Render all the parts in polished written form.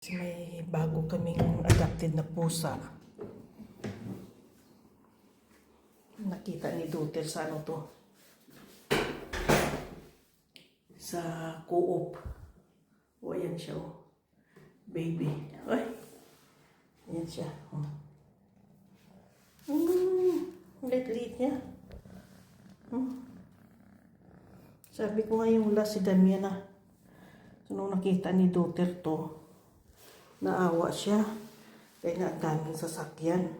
May bago kaming adopted na pusa. Nakita ni Duter sa ano to? Sa Co-op. O, ayan siya, oh. Baby. Ay! Ayan siya. Oh. Lit-lit niya. Sabi ko nga yung last si Damiana. So, nung nakita ni Duter to, naawa siya. Kaya nga ang daming sasakyan.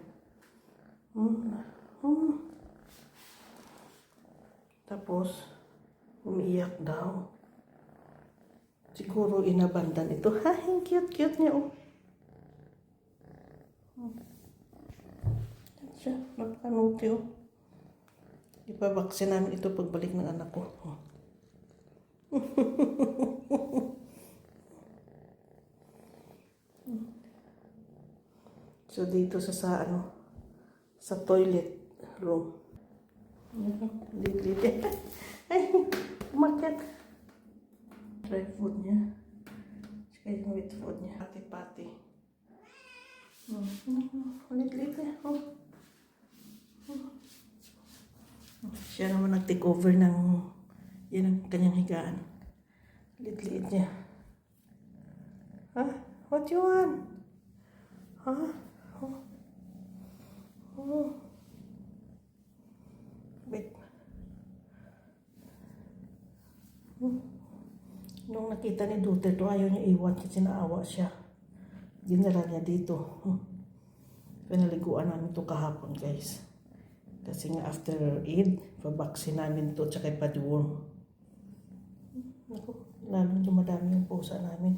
Tapos, umiiyak daw. Siguro inabandan ito. Ha, yung cute-cute niya, oh. Yan siya, magpanuti, oh. Ipabaksin namin ito pagbalik ng anak ko. Oh. So, dito sa toilet room. Lilit. Ay, umakyat. Dry food niya. Saka yung wet food niya. Pati-pati. Lilit niya. Siya naman nag-take over ng yan ang kanyang higaan. Lilit niya. Ha? What you want? Ha? Wait. Nung nakita ni Duter to, ayaw niya iwan kasi naawa siya. Dinala niya dito. Pinaliguan namin to kahapon, guys. Kasi nga after Eid, pabaksin namin to tsaka ipa-deworm. Naku, lalo dumadami yung pusa namin.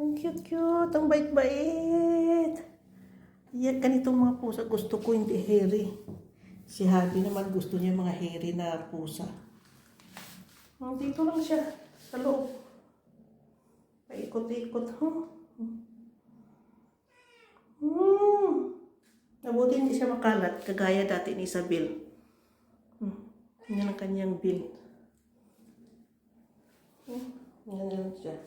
Ang cute-cute, ang bait-bait. Yan, ganitong mga pusa gusto ko, hindi hairy. Si Habi naman gusto niya mga hairy na pusa. Dito lang siya, sa loob. Paikot-ikot. Nabuti hindi siya makalat, kagaya dati ni Isabel. Yan ang kanyang bin. Yan lang siya.